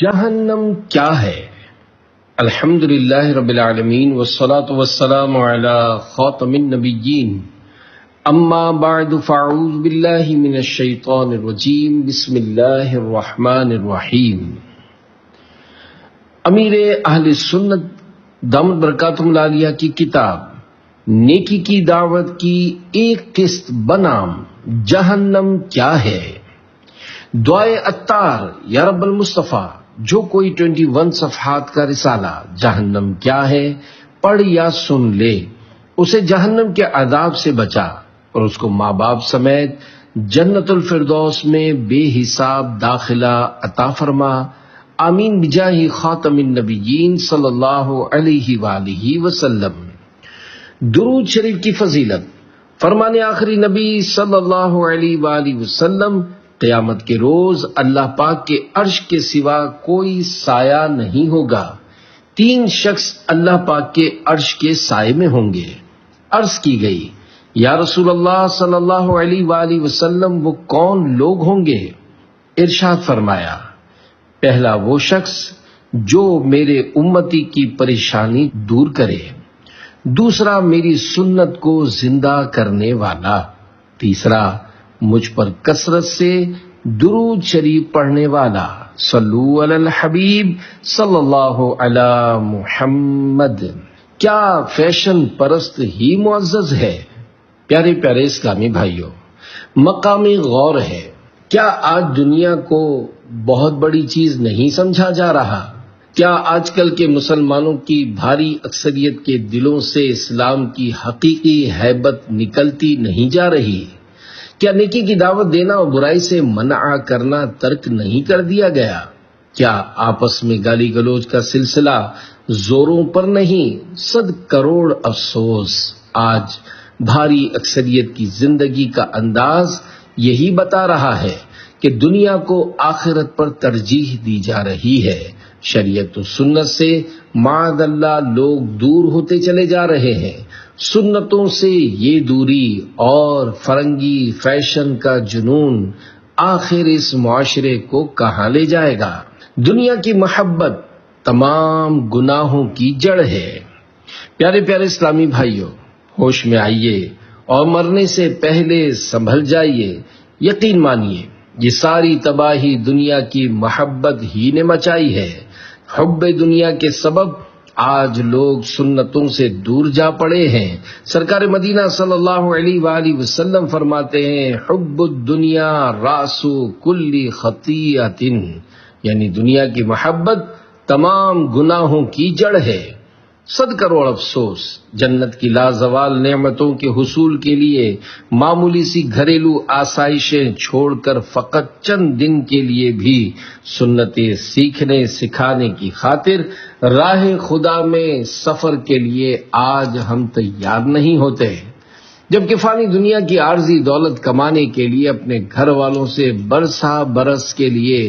جہنم کیا ہے؟ الحمدللہ رب العالمین والصلاة والسلام علی خاتم النبیین، اما بعد فاعوذ باللہ من الشیطان الرجیم، بسم اللہ الرحمن الرحیم۔ امیر اہل سنت دامت برکاتہم العالیہ کی کتاب نیکی کی دعوت کی ایک قسط بنام جہنم کیا ہے، دعائے عطار یا رب المصطفیٰ، جو کوئی 21 صفحات کا رسالہ جہنم کیا ہے پڑھ یا سن لے، اسے جہنم کے عذاب سے بچا اور اس کو ماں باپ سمیت جنت الفردوس میں بے حساب داخلہ عطا فرما، آمین بجاہ خاتم النبیین صلی اللہ علیہ وآلہ وسلم۔ درود شریف کی فضیلت، فرمان آخری نبی صلی اللہ علیہ وآلہ وسلم، قیامت کے روز اللہ پاک کے عرش کے سوا کوئی سایہ نہیں ہوگا، 3 شخص اللہ پاک کے عرش کے سائے میں ہوں گے۔ عرض کی گئی، یا رسول اللہ صلی اللہ علیہ وآلہ وسلم، وہ کون لوگ ہوں گے؟ ارشاد فرمایا، پہلا وہ شخص جو میرے امتی کی پریشانی دور کرے، دوسرا میری سنت کو زندہ کرنے والا، تیسرا مجھ پر کثرت سے درود شریف پڑھنے والا۔ صلو علی الحبیب صلی اللہ علی محمد۔ کیا فیشن پرست ہی معزز ہے؟ پیارے پیارے اسلامی بھائیوں، مقامی غور ہے، کیا آج دنیا کو بہت بڑی چیز نہیں سمجھا جا رہا؟ کیا آج کل کے مسلمانوں کی بھاری اکثریت کے دلوں سے اسلام کی حقیقی ہیبت نکلتی نہیں جا رہی؟ کیا نیکی کی دعوت دینا اور برائی سے منع کرنا ترک نہیں کر دیا گیا؟ کیا آپس میں گالی گلوچ کا سلسلہ زوروں پر نہیں؟ 100 کروڑ افسوس، آج بھاری اکثریت کی زندگی کا انداز یہی بتا رہا ہے کہ دنیا کو آخرت پر ترجیح دی جا رہی ہے۔ شریعت و سنت سے معاذ اللہ لوگ دور ہوتے چلے جا رہے ہیں۔ سنتوں سے یہ دوری اور فرنگی فیشن کا جنون آخر اس معاشرے کو کہاں لے جائے گا؟ دنیا کی محبت تمام گناہوں کی جڑ ہے۔ پیارے پیارے اسلامی بھائیوں، ہوش میں آئیے اور مرنے سے پہلے سنبھل جائیے۔ یقین مانیے، یہ ساری تباہی دنیا کی محبت ہی نے مچائی ہے۔ حب دنیا کے سبب آج لوگ سنتوں سے دور جا پڑے ہیں۔ سرکار مدینہ صلی اللہ علیہ وآلہ وسلم فرماتے ہیں، حب الدنیا راس کل خطیئۃ، یعنی دنیا کی محبت تمام گناہوں کی جڑ ہے۔ 100 کروڑ افسوس، جنت کی لازوال نعمتوں کے حصول کے لیے معمولی سی گھریلو آسائشیں چھوڑ کر فقط چند دن کے لیے بھی سنتیں سیکھنے سکھانے کی خاطر راہ خدا میں سفر کے لیے آج ہم تیار نہیں ہوتے، جبکہ فانی دنیا کی عارضی دولت کمانے کے لیے اپنے گھر والوں سے برسا برس کے لیے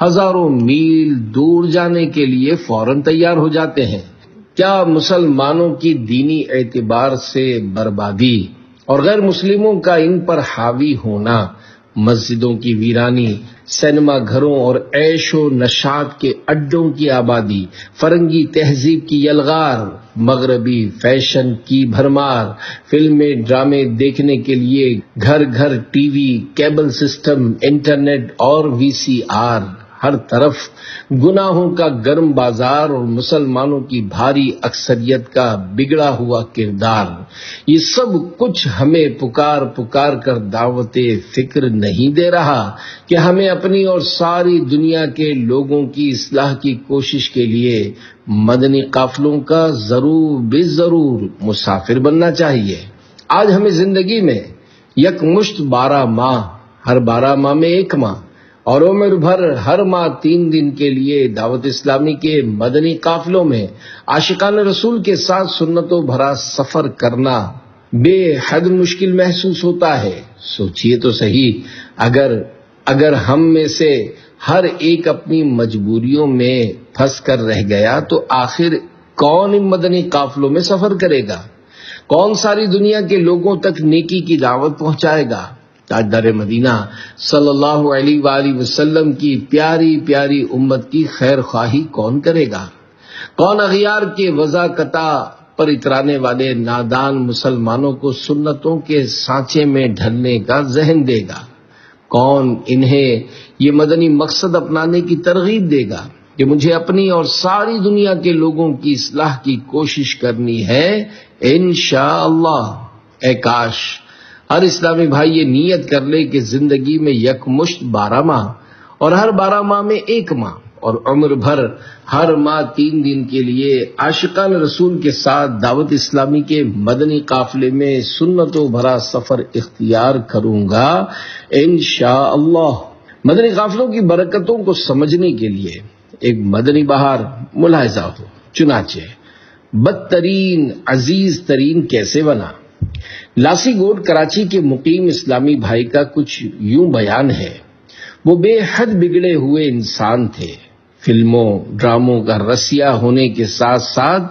ہزاروں میل دور جانے کے لیے فوراً تیار ہو جاتے ہیں۔ کیا مسلمانوں کی دینی اعتبار سے بربادی اور غیر مسلموں کا ان پر حاوی ہونا، مسجدوں کی ویرانی، سینما گھروں اور عیش و نشاط کے اڈوں کی آبادی، فرنگی تہذیب کی یلغار، مغربی فیشن کی بھرمار، فلمیں ڈرامے دیکھنے کے لیے گھر گھر T V, cable system, internet اور VCR، ہر طرف گناہوں کا گرم بازار اور مسلمانوں کی بھاری اکثریت کا بگڑا ہوا کردار، یہ سب کچھ ہمیں پکار پکار کر دعوت فکر نہیں دے رہا کہ ہمیں اپنی اور ساری دنیا کے لوگوں کی اصلاح کی کوشش کے لیے مدنی قافلوں کا ضرور بے ضرور مسافر بننا چاہیے۔ آج ہمیں زندگی میں یکمشت 12 ماہ، ہر 12 ماہ میں 1 ماہ اور عمر بھر ہر ماہ 3 دن کے لیے دعوت اسلامی کے مدنی قافلوں میں عاشقان رسول کے ساتھ سنتوں بھرا سفر کرنا بے حد مشکل محسوس ہوتا ہے۔ سوچئے تو صحیح، اگر ہم میں سے ہر ایک اپنی مجبوریوں میں پھنس کر رہ گیا تو آخر کون ان مدنی قافلوں میں سفر کرے گا؟ کون ساری دنیا کے لوگوں تک نیکی کی دعوت پہنچائے گا؟ تاجدار مدینہ صلی اللہ علیہ وآلہ وسلم کی پیاری پیاری امت کی خیر خواہی کون کرے گا؟ کون اغیار کے وضاقتہ پر اترانے والے نادان مسلمانوں کو سنتوں کے سانچے میں ڈھلنے کا ذہن دے گا؟ کون انہیں یہ مدنی مقصد اپنانے کی ترغیب دے گا کہ مجھے اپنی اور ساری دنیا کے لوگوں کی اصلاح کی کوشش کرنی ہے؟ انشاءاللہ اے کاش ہر اسلامی بھائی یہ نیت کر لے کہ زندگی میں یکمشت 12 ماہ اور ہر 12 ماہ میں 1 ماہ اور عمر بھر ہر ماہ 3 دن کے لیے عاشقان رسول کے ساتھ دعوت اسلامی کے مدنی قافلے میں سنتوں بھرا سفر اختیار کروں گا انشاءاللہ۔ مدنی قافلوں کی برکتوں کو سمجھنے کے لیے ایک مدنی بہار ملاحظہ ہو۔ چنانچہ بدترین عزیز ترین کیسے بنا؟ لاسی گوٹ کراچی کے مقیم اسلامی بھائی کا کچھ یوں بیان ہے۔ وہ بے حد بگڑے ہوئے انسان تھے، فلموں ڈراموں کا رسیا ہونے کے ساتھ ساتھ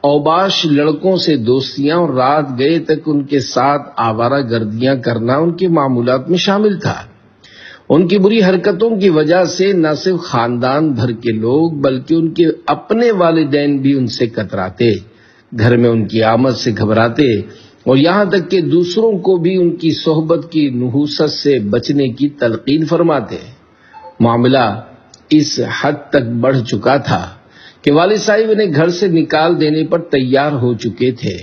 اوباش لڑکوں سے دوستیاں اور رات گئے تک ان کے ساتھ آوارہ گردیاں کرنا ان کے معمولات میں شامل تھا۔ ان کی بری حرکتوں کی وجہ سے نہ صرف خاندان بھر کے لوگ بلکہ ان کے اپنے والدین بھی ان سے کتراتے، گھر میں ان کی آمد سے گھبراتے اور یہاں تک کہ دوسروں کو بھی ان کی صحبت کی نحوست سے بچنے کی تلقین فرماتے۔ معاملہ اس حد تک بڑھ چکا تھا کہ والد صاحب انہیں گھر سے نکال دینے پر تیار ہو چکے تھے۔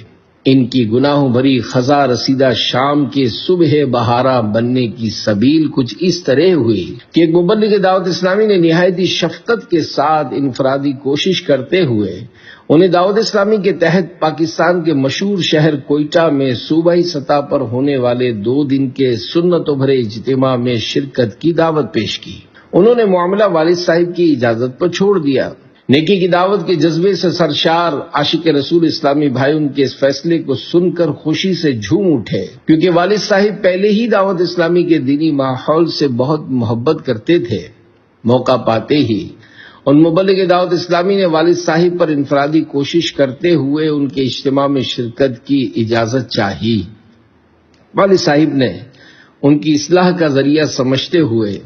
ان کی گناہوں بھری خزاں رسیدہ شام کے صبح بہارا بننے کی سبیل کچھ اس طرح ہوئی کہ ایک مبلغ دعوت اسلامی نے نہایت شفقت کے ساتھ انفرادی کوشش کرتے ہوئے انہیں دعوت اسلامی کے تحت پاکستان کے مشہور شہر کوئٹہ میں صوبائی سطح پر ہونے والے 2 دن کے سنتوں بھرے اجتماع میں شرکت کی دعوت پیش کی۔ انہوں نے معاملہ والد صاحب کی اجازت پر چھوڑ دیا۔ نیکی کی دعوت کے جذبے سے سرشار عاشق رسول اسلامی بھائی ان کے اس فیصلے کو سن کر خوشی سے جھوم اٹھے، کیونکہ والد صاحب پہلے ہی دعوت اسلامی کے دینی ماحول سے بہت محبت کرتے تھے۔ موقع پاتے ہی ان مبلغ دعوت اسلامی نے والد صاحب پر انفرادی کوشش کرتے ہوئے ان کے اجتماع میں شرکت کی اجازت چاہی۔ والد صاحب نے ان کی اصلاح کا ذریعہ سمجھتے ہوئے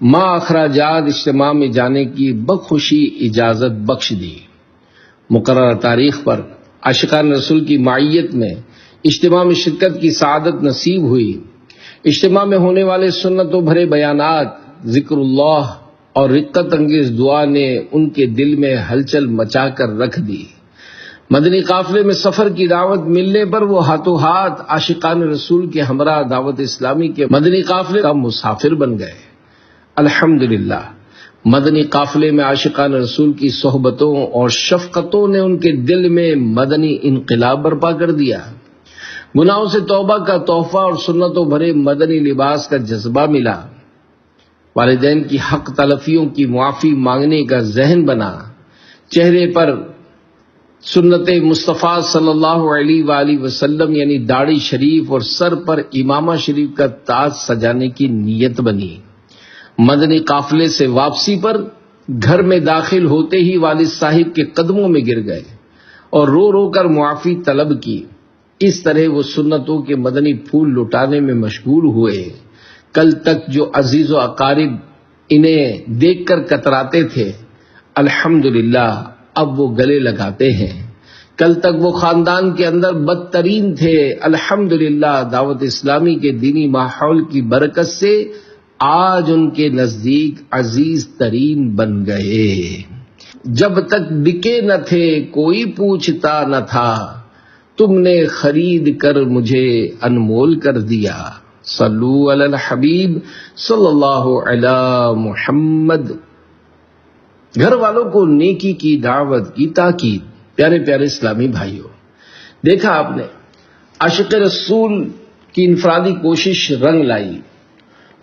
ما اخراجات اجتماع میں جانے کی بخوشی اجازت بخش دی۔ مقررہ تاریخ پر عاشقان رسول کی معیت میں اجتماع میں شرکت کی سعادت نصیب ہوئی۔ اجتماع میں ہونے والے سنتوں بھرے بیانات، ذکر اللہ اور رقت انگیز دعا نے ان کے دل میں ہلچل مچا کر رکھ دی۔ مدنی قافلے میں سفر کی دعوت ملنے پر وہ ہاتھوں ہاتھ عاشقان رسول کے ہمراہ دعوت اسلامی کے مدنی قافلے کا مسافر بن گئے۔ الحمدللہ مدنی قافلے میں عاشقان رسول کی صحبتوں اور شفقتوں نے ان کے دل میں مدنی انقلاب برپا کر دیا۔ گناہوں سے توبہ کا تحفہ اور سنتوں بھرے مدنی لباس کا جذبہ ملا۔ والدین کی حق تلفیوں کی معافی مانگنے کا ذہن بنا۔ چہرے پر سنت مصطفیٰ صلی اللہ علیہ وآلہ وسلم یعنی داڑھی شریف اور سر پر امامہ شریف کا تاج سجانے کی نیت بنی۔ مدنی قافلے سے واپسی پر گھر میں داخل ہوتے ہی والد صاحب کے قدموں میں گر گئے اور رو رو کر معافی طلب کی۔ اس طرح وہ سنتوں کے مدنی پھول لٹانے میں مشغول ہوئے۔ کل تک جو عزیز و اقارب انہیں دیکھ کر کتراتے تھے، الحمدللہ اب وہ گلے لگاتے ہیں۔ کل تک وہ خاندان کے اندر بدترین تھے، الحمدللہ دعوت اسلامی کے دینی ماحول کی برکت سے آج ان کے نزدیک عزیز ترین بن گئے۔ جب تک بکے نہ تھے کوئی پوچھتا نہ تھا، تم نے خرید کر مجھے انمول کر دیا۔ صلو علی الحبیب صلی اللہ علی محمد۔ گھر والوں کو نیکی کی دعوت کی تاکید۔ پیارے پیارے اسلامی بھائیوں، دیکھا آپ نے عاشق رسول کی انفرادی کوشش رنگ لائی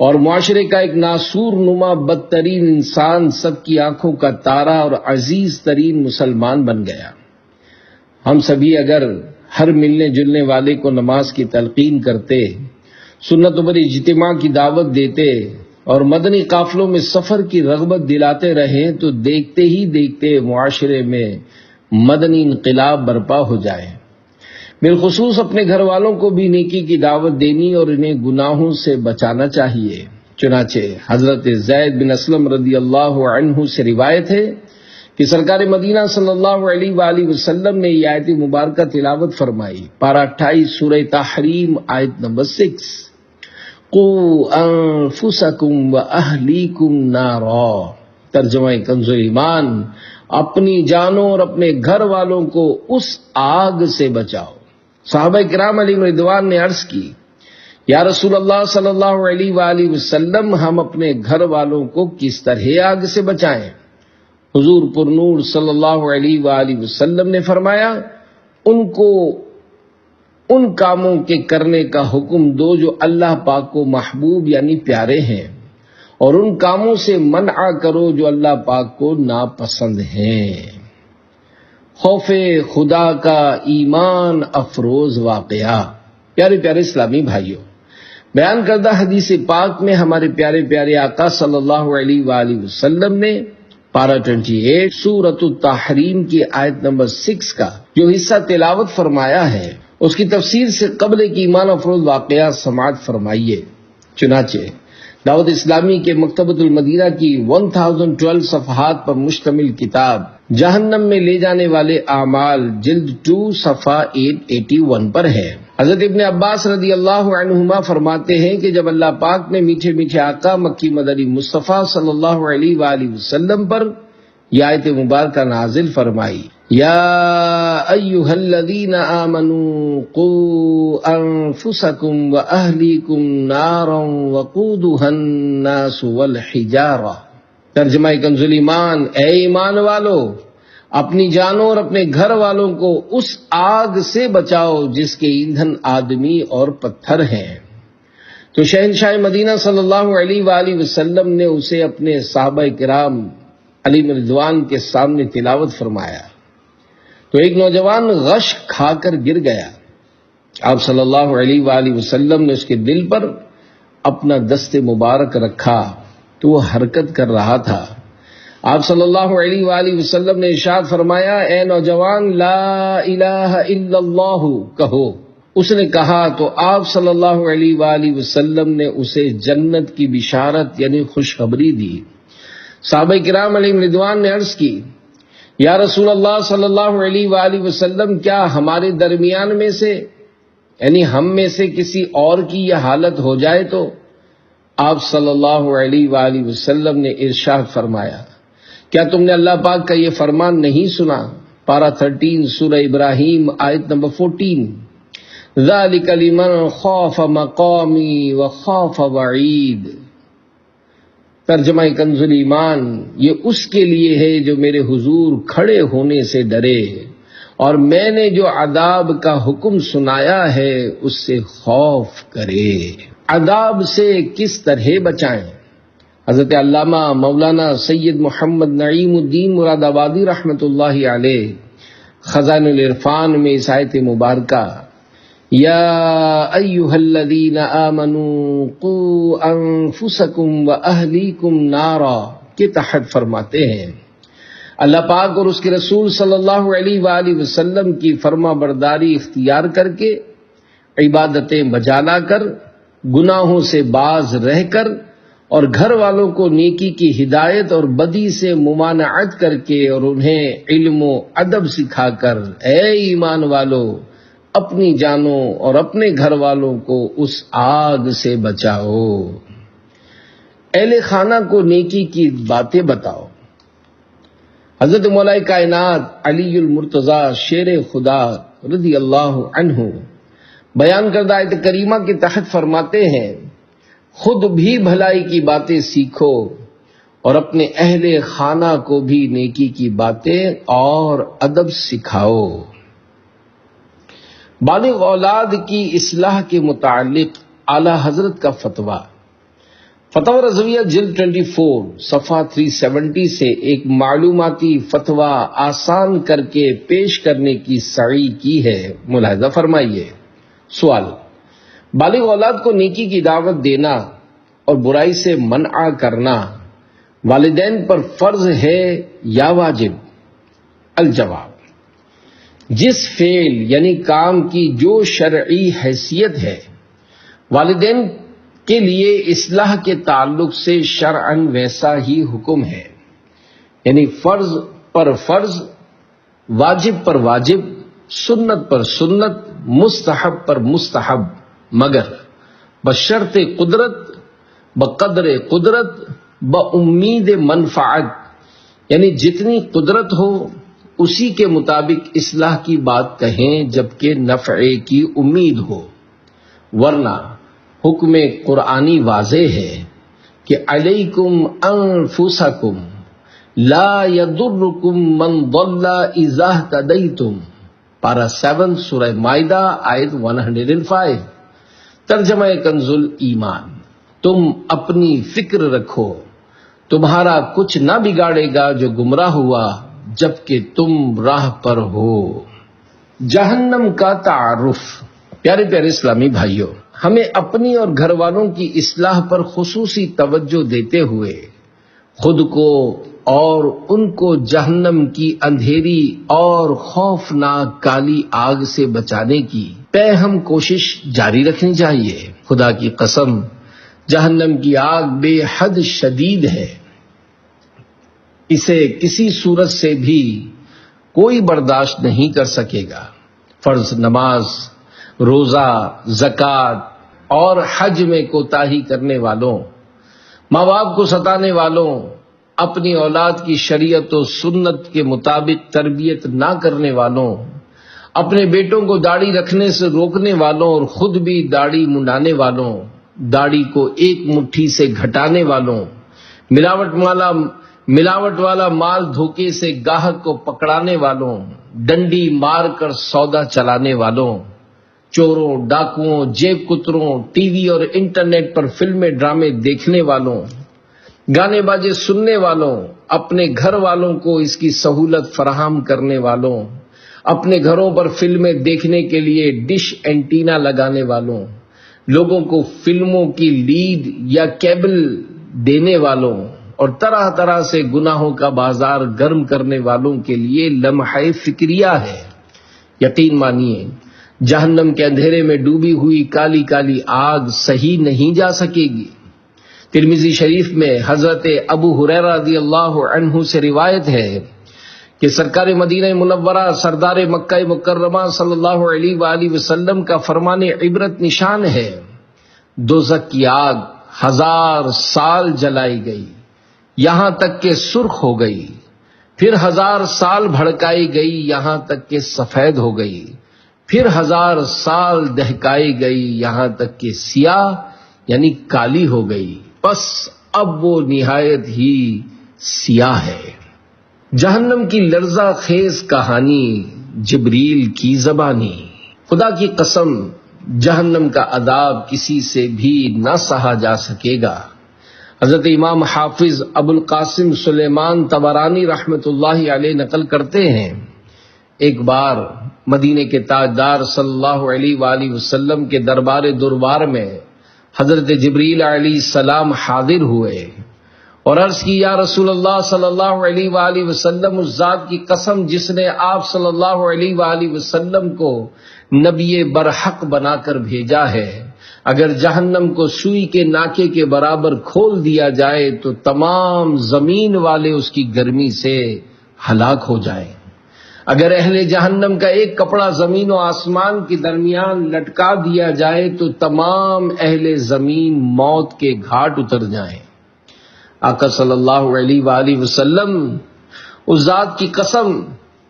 اور معاشرے کا ایک ناسور نما بدترین انسان سب کی آنکھوں کا تارا اور عزیز ترین مسلمان بن گیا۔ ہم سبھی اگر ہر ملنے جلنے والے کو نماز کی تلقین کرتے، سنت پر اجتماع کی دعوت دیتے اور مدنی قافلوں میں سفر کی رغبت دلاتے رہیں تو دیکھتے ہی دیکھتے معاشرے میں مدنی انقلاب برپا ہو جائے۔ بالخصوص اپنے گھر والوں کو بھی نیکی کی دعوت دینی اور انہیں گناہوں سے بچانا چاہیے۔ چنانچہ حضرت زید بن اسلم رضی اللہ عنہ سے روایت ہے کہ سرکار مدینہ صلی اللہ علیہ وآلہ وسلم نے یہ آیت مبارکہ تلاوت فرمائی، پارہ 28 سورہ تحریم آیت نمبر 6، قُوا أَنفُسَكُمْ وَأَهْلِيكُمْ نَارًا۔ ترجمہ کنز ایمان، اپنی جانوں اور اپنے گھر والوں کو اس آگ سے بچاؤ۔ صحابہ کرام علیہم رضوان نے عرض کی، یا رسول اللہ صلی اللہ علیہ وآلہ وسلم، ہم اپنے گھر والوں کو کس طرح آگ سے بچائیں؟ حضور پر نور صلی اللہ علیہ وآلہ وسلم نے فرمایا، ان کو ان کاموں کے کرنے کا حکم دو جو اللہ پاک کو محبوب یعنی پیارے ہیں، اور ان کاموں سے منع کرو جو اللہ پاک کو ناپسند ہیں۔ خوف خدا کا ایمان افروز واقعہ۔ پیارے پیارے اسلامی بھائیوں، بیان کردہ حدیث پاک میں ہمارے پیارے پیارے آقا صلی اللہ علیہ وآلہ وسلم نے پارہ 28 سورۃ التحریم کی آیت نمبر 6 کا جو حصہ تلاوت فرمایا ہے، اس کی تفسیر سے قبل ایک ایمان افروز واقعہ سماعت فرمائیے۔ چنانچہ دعوت اسلامی کے مکتبۃ المدینہ کی 1012 صفحات پر مشتمل کتاب جہنم میں لے جانے والے اعمال جلد 2 صفحہ 881 پر ہے۔ حضرت ابن عباس رضی اللہ عنہما فرماتے ہیں کہ جب اللہ پاک نے میٹھے میٹھے آقا مکی مدنی مصطفیٰ صلی اللہ علیہ وآلہ وسلم پر یہ آیت مبارکہ نازل فرمائی، یا ایھا الذین آمنوا قوا انفسکم واہلیکم نارا وقودھا الناس والحجارہ۔ ترجمہ کنز ایمان، اے ایمان والو، اپنی جانوں اور اپنے گھر والوں کو اس آگ سے بچاؤ جس کے ایندھن آدمی اور پتھر ہیں۔ تو شہنشاہ مدینہ صلی اللہ علیہ وآلہ وسلم نے اسے اپنے صحابہ کرام علیہم رضوان کے سامنے تلاوت فرمایا تو ایک نوجوان غش کھا کر گر گیا۔ آپ صلی اللہ علیہ وآلہ وسلم نے اس کے دل پر اپنا دست مبارک رکھا تو وہ حرکت کر رہا تھا۔ آپ صلی اللہ علیہ وآلہ وسلم نے ارشاد فرمایا، اے نوجوان، لا الہ الا اللہ کہو۔ اس نے کہا تو آپ صلی اللہ علیہ وآلہ وسلم نے اسے جنت کی بشارت یعنی خوشخبری دی۔ صحابہ کرام علیہم رضوان نے عرض کی، یا رسول اللہ صلی اللہ علیہ وآلہ وسلم، کیا ہمارے درمیان میں سے یعنی ہم میں سے کسی اور کی یہ حالت ہو جائے تو؟ آپ صلی اللہ علیہ وآلہ وسلم نے ارشاد فرمایا، کیا تم نے اللہ پاک کا یہ فرمان نہیں سنا؟ پارہ 13 سورہ ابراہیم آیت نمبر 14، ذالک لمن خاف مقامی وخاف وعید۔ ترجمہ کنز ایمان، یہ اس کے لیے ہے جو میرے حضور کھڑے ہونے سے ڈرے اور میں نے جو عذاب کا حکم سنایا ہے اس سے خوف کرے۔ عذاب سے کس طرح بچائیں؟ حضرت علامہ مولانا سید محمد نعیم الدین مراد آبادی رحمۃ اللہ علیہ خزائن العرفان میں اس آیت مبارکہ یا ایھا الذین آمنوا قوا انفسکم واہلیکم نارا کے تحت فرماتے ہیں، اللہ پاک اور اس کے رسول صلی اللہ علیہ وآلہ وسلم کی فرما برداری اختیار کر کے، عبادتیں بجا لا کر، گناہوں سے باز رہ کر اور گھر والوں کو نیکی کی ہدایت اور بدی سے ممانعت کر کے اور انہیں علم و ادب سکھا کر، اے ایمان والو، اپنی جانوں اور اپنے گھر والوں کو اس آگ سے بچاؤ۔ اہل خانہ کو نیکی کی باتیں بتاؤ۔ حضرت مولا کائنات علی المرتضیٰ شیر خدا رضی اللہ عنہ بیان کردہ آیت کریمہ کے تحت فرماتے ہیں، خود بھی بھلائی کی باتیں سیکھو اور اپنے اہل خانہ کو بھی نیکی کی باتیں اور ادب سکھاؤ۔ بالغ اولاد کی اصلاح کے متعلق اعلیٰ حضرت کا فتویٰ، فتویٰ رضویہ جلد 24 صفحہ 370 سے ایک معلوماتی فتویٰ آسان کر کے پیش کرنے کی سعی کی ہے، ملاحظہ فرمائیے۔ سوال، بالغ اولاد کو نیکی کی دعوت دینا اور برائی سے منع کرنا والدین پر فرض ہے یا واجب؟ الجواب، جس فعل یعنی کام کی جو شرعی حیثیت ہے، والدین کے لیے اصلاح کے تعلق سے شرعاً ویسا ہی حکم ہے، یعنی فرض پر فرض، واجب پر واجب، سنت پر سنت، مستحب پر مستحب، مگر بشرط قدرت، بقدر قدرت، بامید منفعت، یعنی جتنی قدرت ہو اسی کے مطابق اصلاح کی بات کہیں جبکہ نفع کی امید ہو، ورنہ حکم قرآنی واضح ہے کہ علیکم انفسکم لا یضرکم من ضل اذا اہتدیتم، پارہ 7 سورہ مائدہ آیت 105۔ ترجمہ کنز ایمان، تم اپنی فکر رکھو، تمہارا کچھ نہ بگاڑے گا جو گمراہ ہوا جبکہ تم راہ پر ہو۔ جہنم کا تعارف۔ پیارے پیارے اسلامی بھائیوں، ہمیں اپنی اور گھر والوں کی اصلاح پر خصوصی توجہ دیتے ہوئے خود کو اور ان کو جہنم کی اندھیری اور خوفناک کالی آگ سے بچانے کی پہم کوشش جاری رکھنی چاہیے۔ خدا کی قسم، جہنم کی آگ بے حد شدید ہے، اسے کسی صورت سے بھی کوئی برداشت نہیں کر سکے گا۔ فرض نماز، روزہ، زکوٰۃ اور حج میں کوتاہی کرنے والوں، ماں باپ کو ستانے والوں، اپنی اولاد کی شریعت و سنت کے مطابق تربیت نہ کرنے والوں، اپنے بیٹوں کو داڑھی رکھنے سے روکنے والوں اور خود بھی داڑھی منڈانے والوں، داڑھی کو ایک مٹھی سے گھٹانے والوں، ملاوٹ والا مال دھوکے سے گاہک کو پکڑانے والوں، ڈنڈی مار کر سودا چلانے والوں، چوروں، ڈاکوؤں، جیب کتروں، ٹی وی اور انٹرنیٹ پر فلمیں ڈرامے دیکھنے والوں، گانے باجے سننے والوں، اپنے گھر والوں کو اس کی سہولت فراہم کرنے والوں، اپنے گھروں پر فلمیں دیکھنے کے لیے ڈش اینٹینا لگانے والوں، لوگوں کو فلموں کی لیڈ یا کیبل دینے والوں اور طرح طرح سے گناہوں کا بازار گرم کرنے والوں کے لیے لمحہ فکریہ ہے۔ یقین مانیے، جہنم کے اندھیرے میں ڈوبی ہوئی کالی کالی آگ صحیح نہیں جا سکے گی۔ ترمذی شریف میں حضرت ابو ہریرہ رضی اللہ عنہ سے روایت ہے کہ سرکار مدینہ منورہ سردار مکہ مکرمہ صلی اللہ علیہ وآلہ وسلم کا فرمان عبرت نشان ہے، دوزخ کی آگ 1000 سال جلائی گئی، یہاں تک کہ سرخ ہو گئی، پھر 1000 سال بھڑکائی گئی، یہاں تک کہ سفید ہو گئی، پھر 1000 سال دہکائی گئی، یہاں تک کہ سیاہ یعنی کالی ہو گئی، بس اب وہ نہایت ہی سیاہ ہے۔ جہنم کی لرزہ خیز کہانی، جبریل کی زبانی۔ خدا کی قسم، جہنم کا عذاب کسی سے بھی نہ سہا جا سکے گا۔ حضرت امام حافظ ابو القاسم سلیمان طبرانی رحمۃ اللہ علیہ نقل کرتے ہیں، ایک بار مدینے کے تاجدار صلی اللہ علیہ وآلہ وسلم کے دربار میں حضرت جبریل علیہ السلام حاضر ہوئے اور عرض کی، یا رسول اللہ صلی اللہ علیہ وآلہ وسلم، اس ذات کی قسم جس نے آپ صلی اللہ علیہ وآلہ وسلم کو نبی برحق بنا کر بھیجا ہے، اگر جہنم کو سوئی کے ناکے کے برابر کھول دیا جائے تو تمام زمین والے اس کی گرمی سے ہلاک ہو جائیں، اگر اہل جہنم کا ایک کپڑا زمین و آسمان کے درمیان لٹکا دیا جائے تو تمام اہل زمین موت کے گھاٹ اتر جائیں۔ آقا صلی اللہ علیہ وآلہ وسلم، اس ذات کی قسم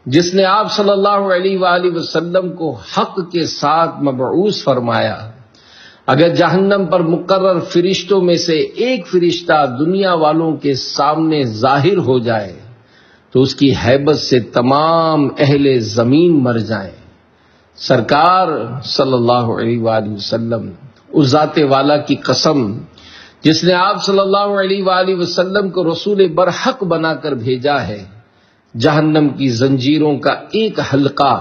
جس نے آپ صلی اللہ علیہ وآلہ وسلم کو حق کے ساتھ مبعوث فرمایا، اگر جہنم پر مقرر فرشتوں میں سے ایک فرشتہ دنیا والوں کے سامنے ظاہر ہو جائے تو اس کی ہیبت سے تمام اہل زمین مر جائیں۔ سرکار صلی اللہ علیہ وآلہ وسلم، اس ذات والا کی قسم جس نے آپ صلی اللہ علیہ وآلہ وسلم کو رسول برحق بنا کر بھیجا ہے، جہنم کی زنجیروں کا ایک حلقہ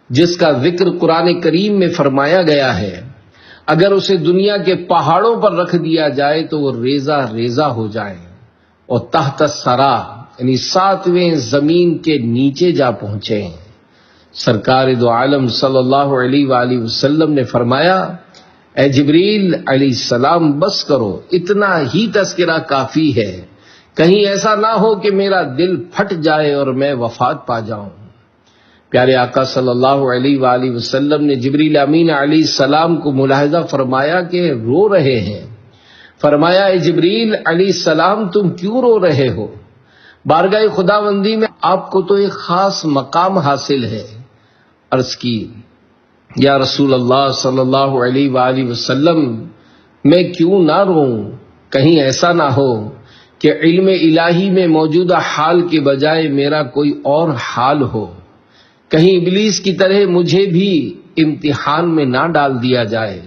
جس کا ذکر قرآن کریم میں فرمایا گیا ہے، اگر اسے دنیا کے پہاڑوں پر رکھ دیا جائے تو وہ ریزہ ریزہ ہو جائیں اور تحت الثری یعنی 7ویں زمین کے نیچے جا پہنچے ہیں۔ سرکار دو عالم صلی اللہ علیہ وآلہ وسلم نے فرمایا، اے جبریل علیہ السلام بس کرو، اتنا ہی تذکرہ کافی ہے، کہیں ایسا نہ ہو کہ میرا دل پھٹ جائے اور میں وفات پا جاؤں۔ پیارے آقا صلی اللہ علیہ وآلہ وسلم نے جبریل امین علیہ السلام کو ملاحظہ فرمایا کہ رو رہے ہیں۔ فرمایا، اے جبریل علیہ السلام تم کیوں رو رہے ہو؟ بارگاہ خداوندی میں آپ کو تو ایک خاص مقام حاصل ہے۔ عرض کی، یا رسول اللہ صلی اللہ علیہ وآلہ وسلم میں کیوں نہ روں؟ کہیں ایسا نہ ہو کہ علم الہی میں موجودہ حال کے بجائے میرا کوئی اور حال ہو، کہیں ابلیس کی طرح مجھے بھی امتحان میں نہ ڈال دیا جائے،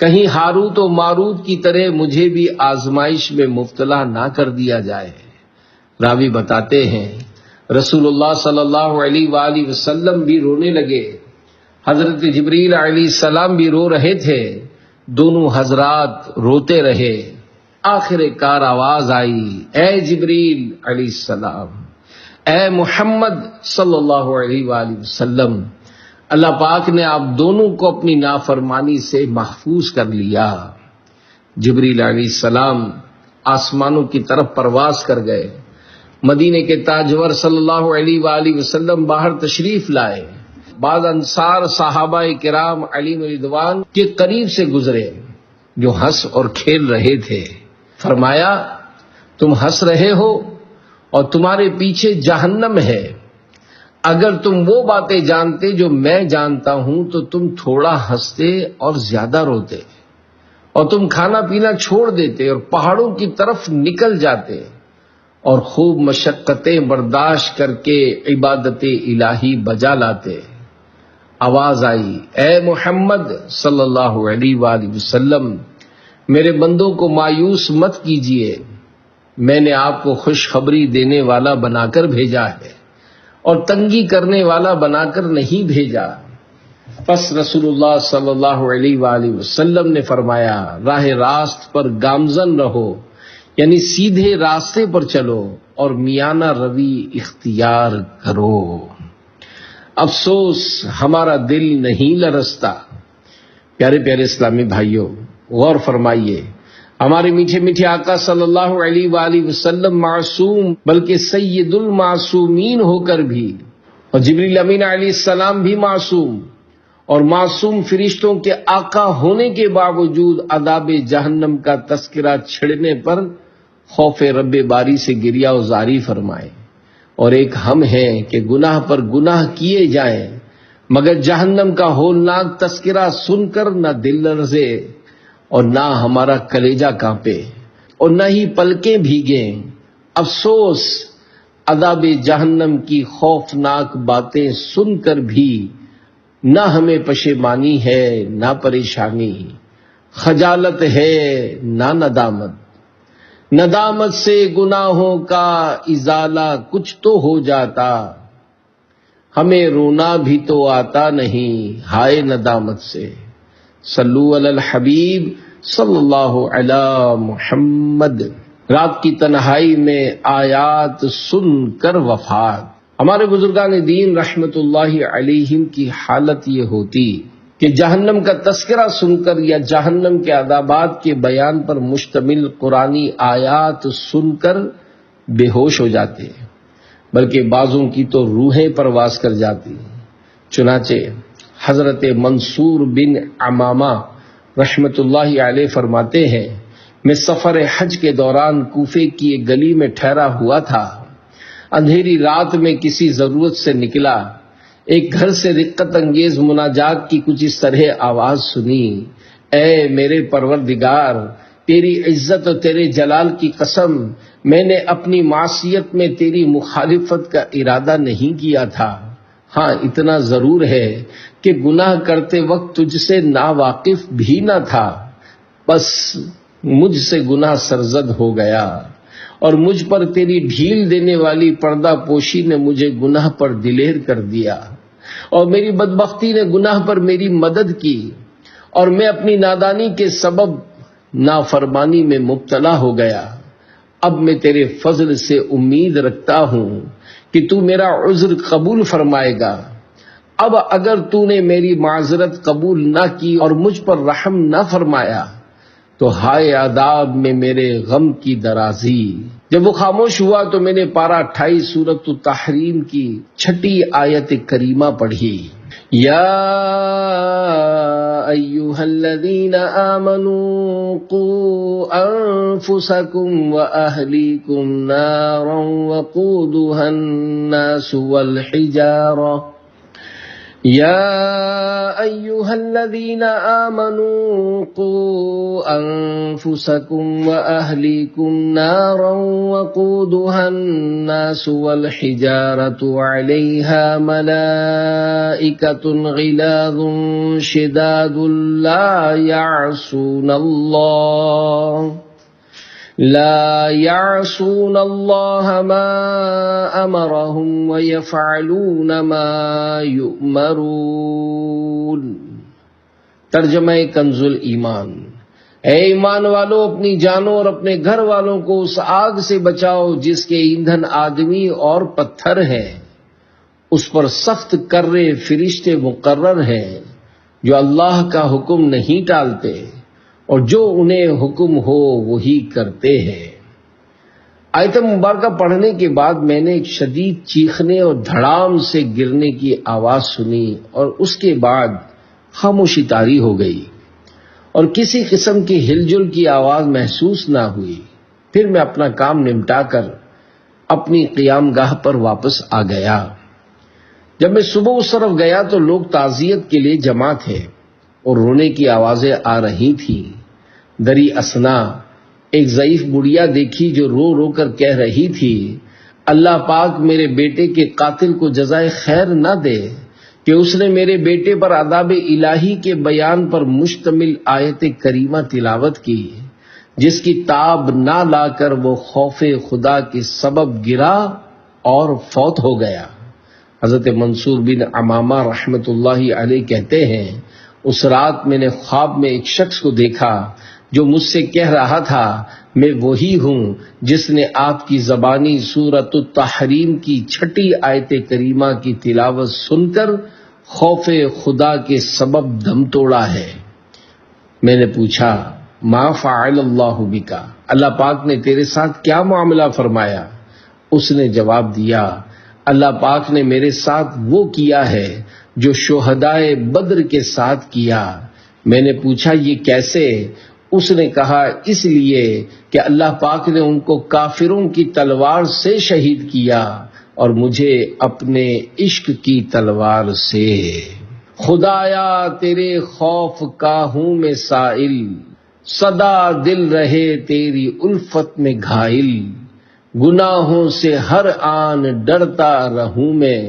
کہیں ہاروت و ماروت کی طرح مجھے بھی آزمائش میں مبتلا نہ کر دیا جائے۔ راوی بتاتے ہیں رسول اللہ صلی اللہ علیہ وآلہ وسلم بھی رونے لگے، حضرت جبریل علیہ السلام بھی رو رہے تھے، دونوں حضرات روتے رہے۔ آخر کار آواز آئی، اے جبریل علیہ السلام، اے محمد صلی اللہ علیہ وآلہ وسلم، اللہ پاک نے آپ دونوں کو اپنی نافرمانی سے محفوظ کر لیا۔ جبریل علیہ السلام آسمانوں کی طرف پرواز کر گئے، مدینے کے تاجور صلی اللہ علیہ وآلہ وسلم باہر تشریف لائے۔ بعض انصار صحابہ کرام علیہم رضوان کے قریب سے گزرے جو ہنس اور کھیل رہے تھے۔ فرمایا، تم ہنس رہے ہو اور تمہارے پیچھے جہنم ہے، اگر تم وہ باتیں جانتے جو میں جانتا ہوں تو تم تھوڑا ہنستے اور زیادہ روتے، اور تم کھانا پینا چھوڑ دیتے اور پہاڑوں کی طرف نکل جاتے اور خوب مشقتیں برداشت کر کے عبادت الہی بجا لاتے۔ آواز آئی، اے محمد صلی اللہ علیہ وآلہ وسلم، میرے بندوں کو مایوس مت کیجیے، میں نے آپ کو خوشخبری دینے والا بنا کر بھیجا ہے اور تنگی کرنے والا بنا کر نہیں بھیجا۔ پس رسول اللہ صلی اللہ علیہ وآلہ وسلم نے فرمایا، راہ راست پر گامزن رہو، یعنی سیدھے راستے پر چلو اور میانہ روی اختیار کرو۔ افسوس ہمارا دل نہیں لرزتا۔ پیارے پیارے اسلامی بھائیوں، غور فرمائیے، ہمارے میٹھے میٹھے آقا صلی اللہ علیہ وآلہ وسلم معصوم بلکہ سید المعصومین ہو کر بھی، اور جبریل امین علیہ السلام بھی معصوم اور معصوم فرشتوں کے آقا ہونے کے باوجود عذاب جہنم کا تذکرہ چھڑنے پر خوف رب باری سے گریہ وزاری فرمائے، اور ایک ہم ہیں کہ گناہ پر گناہ کیے جائیں مگر جہنم کا ہولناک تذکرہ سن کر نہ دل لرزے اور نہ ہمارا کلیجہ کانپے اور نہ ہی پلکیں بھیگیں۔ افسوس عذاب جہنم کی خوفناک باتیں سن کر بھی نہ ہمیں پشیمانی ہے نہ پریشانی، خجالت ہے نہ ندامت۔ ندامت سے گناہوں کا ازالہ کچھ تو ہو جاتا، ہمیں رونا بھی تو آتا نہیں ہائے ندامت سے۔ صلو علی الحبیب صلی اللہ علی محمد۔ رات کی تنہائی میں آیات سن کر وفات۔ ہمارے بزرگان دین رحمت اللہ علیہم کی حالت یہ ہوتی کہ جہنم کا تذکرہ سن کر یا جہنم کے عذابات کے بیان پر مشتمل قرآنی آیات سن کر بے ہوش ہو جاتے، بلکہ بعضوں کی تو روحیں پرواز کر جاتی۔ چنانچہ حضرت منصور بن عمامہ رحمت اللہ علیہ فرماتے ہیں، میں سفر حج کے دوران کوفے کی ایک گلی میں ٹھہرا ہوا تھا، اندھیری رات میں کسی ضرورت سے نکلا، ایک گھر سے رقت انگیز مناجات کی کچھ اس طرح آواز سنی، اے میرے پروردگار، تیری عزت اور تیرے جلال کی قسم، میں نے اپنی معصیت میں تیری مخالفت کا ارادہ نہیں کیا تھا، ہاں اتنا ضرور ہے کہ گناہ کرتے وقت تجھ سے ناواقف بھی نہ تھا، بس مجھ سے گناہ سرزد ہو گیا اور مجھ پر تیری ڈھیل دینے والی پردہ پوشی نے مجھے گناہ پر دلیر کر دیا، اور میری بدبختی نے گناہ پر میری مدد کی، اور میں اپنی نادانی کے سبب نافرمانی میں مبتلا ہو گیا۔ اب میں تیرے فضل سے امید رکھتا ہوں کہ تو میرا عذر قبول فرمائے گا۔ اب اگر تو نے میری معذرت قبول نہ کی اور مجھ پر رحم نہ فرمایا تو ہائے عذاب میں میرے غم کی درازی۔ جب وہ خاموش ہوا تو میں نے پارہ 28 سورۃ التحریم کی 6 آیت کریمہ پڑھی۔ یا ایھا الذین آمنوا قوا انفسکم واہلیکم نارا وقودها الناس والحجارہ يا أيها الذين آمنوا قوا أنفسكم وأهليكم نارا وقودها الناس والحجارة عليها ملائكة غلاظ شداد لا يعصون الله ما أمرهم ويفعلون ما يؤمرون۔ ترجمہ کنز ایمان۔ اے ایمان والو، اپنی جانوں اور اپنے گھر والوں کو اس آگ سے بچاؤ جس کے ایندھن آدمی اور پتھر ہیں، اس پر سخت کرے فرشتے مقرر ہیں جو اللہ کا حکم نہیں ٹالتے اور جو انہیں حکم ہو وہی کرتے ہیں۔ آیت مبارکہ پڑھنے کے بعد میں نے ایک شدید چیخنے اور دھڑام سے گرنے کی آواز سنی اور اس کے بعد خاموشی طاری ہو گئی اور کسی قسم کی ہلجل کی آواز محسوس نہ ہوئی۔ پھر میں اپنا کام نمٹا کر اپنی قیام گاہ پر واپس آ گیا۔ جب میں صبح اس طرف گیا تو لوگ تعزیت کے لیے جمع تھے اور رونے کی آوازیں آ رہی تھیں۔ دری اسنا ایک ضعیف بڑھیا دیکھی جو رو رو کر کہہ رہی تھی، اللہ پاک میرے بیٹے کے قاتل کو جزائے خیر نہ دے کہ اس نے میرے بیٹے پر عذاب الہی کے بیان پر مشتمل آیت کریمہ تلاوت کی، جس کی تاب نہ لا کر وہ خوف خدا کے سبب گرا اور فوت ہو گیا۔ حضرت منصور بن عمامہ رحمت اللہ علیہ کہتے ہیں، اس رات میں نے خواب میں ایک شخص کو دیکھا جو مجھ سے کہہ رہا تھا، میں وہی ہوں جس نے آپ کی زبانی سورۃ التحریم کی 6 آیت کریمہ کی تلاوت سن کر خوف خدا کے سبب دم توڑا ہے۔ میں نے پوچھا، ما فعل اللہ بکا، اللہ پاک نے تیرے ساتھ کیا معاملہ فرمایا؟ اس نے جواب دیا، اللہ پاک نے میرے ساتھ وہ کیا ہے جو شہدائے بدر کے ساتھ کیا۔ میں نے پوچھا، یہ کیسے؟ اس نے کہا، اس لیے کہ اللہ پاک نے ان کو کافروں کی تلوار سے شہید کیا اور مجھے اپنے عشق کی تلوار سے۔ خدایا تیرے خوف کا ہوں میں سائل، سدا دل رہے تیری الفت میں گھائل، گناہوں سے ہر آن ڈرتا رہوں میں،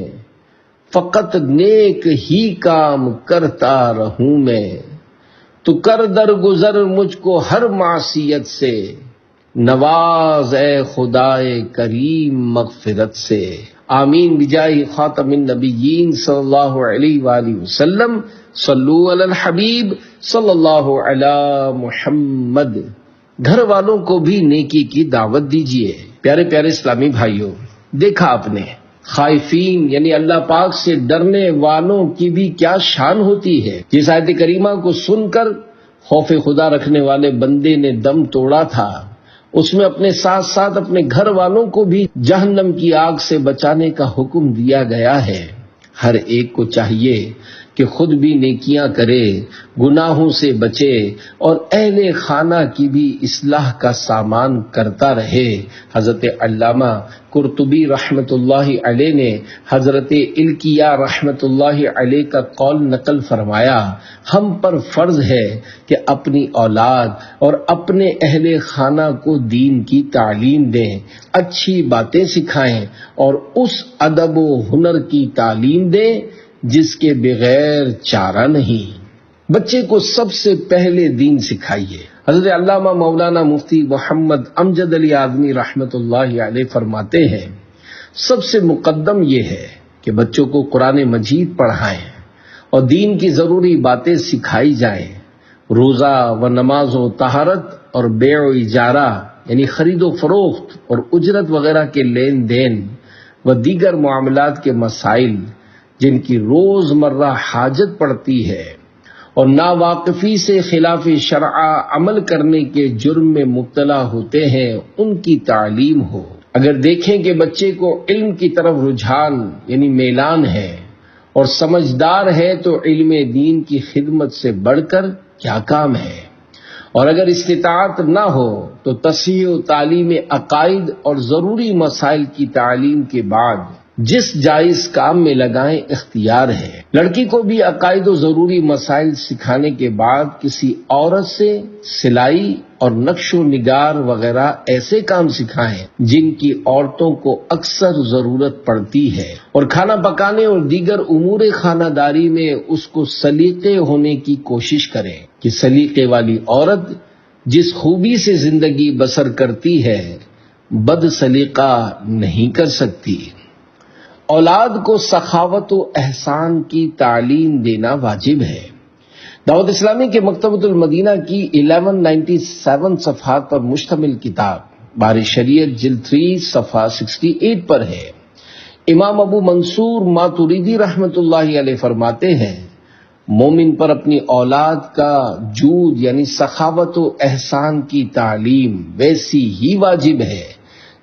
فقط نیک ہی کام کرتا رہوں میں، تو کر درگزر مجھ کو ہر معصیت سے، نواز اے خدائے کریم مغفرت سے۔ آمین بجاہ خاتم النبیین صلی اللہ علیہ وآلہ وسلم۔ صلو علی الحبیب صلی اللہ علی محمد۔ گھر والوں کو بھی نیکی کی دعوت دیجیے۔ پیارے پیارے اسلامی بھائیوں، دیکھا آپ نے خائفین یعنی اللہ پاک سے ڈرنے والوں کی بھی کیا شان ہوتی ہے۔ جس آیت کریمہ کو سن کر خوف خدا رکھنے والے بندے نے دم توڑا تھا، اس میں اپنے ساتھ ساتھ اپنے گھر والوں کو بھی جہنم کی آگ سے بچانے کا حکم دیا گیا ہے۔ ہر ایک کو چاہیے کہ خود بھی نیکیاں کرے، گناہوں سے بچے اور اہل خانہ کی بھی اصلاح کا سامان کرتا رہے۔ حضرت علامہ قرطبی رحمت اللہ علیہ نے حضرت الکیہ رحمت اللہ علیہ کا قول نقل فرمایا، ہم پر فرض ہے کہ اپنی اولاد اور اپنے اہل خانہ کو دین کی تعلیم دیں، اچھی باتیں سکھائیں اور اس ادب و ہنر کی تعلیم دیں جس کے بغیر چارہ نہیں۔ بچے کو سب سے پہلے دین سکھائیے۔ حضرت علامہ مولانا مفتی محمد امجد علی اعظمی رحمت اللہ علیہ فرماتے ہیں، سب سے مقدم یہ ہے کہ بچوں کو قرآن مجید پڑھائیں اور دین کی ضروری باتیں سکھائی جائیں۔ روزہ و نماز و طہارت اور بیع و اجارہ یعنی خرید و فروخت اور اجرت وغیرہ کے لین دین و دیگر معاملات کے مسائل جن کی روزمرہ حاجت پڑتی ہے اور ناواقفی سے خلاف شرع عمل کرنے کے جرم میں مبتلا ہوتے ہیں ان کی تعلیم ہو۔ اگر دیکھیں کہ بچے کو علم کی طرف رجحان یعنی میلان ہے اور سمجھدار ہے تو علم دین کی خدمت سے بڑھ کر کیا کام ہے، اور اگر استطاعت نہ ہو تو تصحیح و تعلیم عقائد اور ضروری مسائل کی تعلیم کے بعد جس جائز کام میں لگائیں اختیار ہے۔ لڑکی کو بھی عقائد و ضروری مسائل سکھانے کے بعد کسی عورت سے سلائی اور نقش و نگار وغیرہ ایسے کام سکھائیں جن کی عورتوں کو اکثر ضرورت پڑتی ہے، اور کھانا پکانے اور دیگر امور خانہ داری میں اس کو سلیقے ہونے کی کوشش کریں کہ سلیقے والی عورت جس خوبی سے زندگی بسر کرتی ہے بد سلیقہ نہیں کر سکتی۔ اولاد کو سخاوت و احسان کی تعلیم دینا واجب ہے۔ دعوت اسلامی کے مکتبۃ المدینہ کی 1197 صفحات پر مشتمل کتاب بار شریعت جلد 3 صفحہ 68 پر ہے۔ امام ابو منصور ماتریدی رحمۃ اللہ علیہ فرماتے ہیں، مومن پر اپنی اولاد کا جود یعنی سخاوت و احسان کی تعلیم ویسی ہی واجب ہے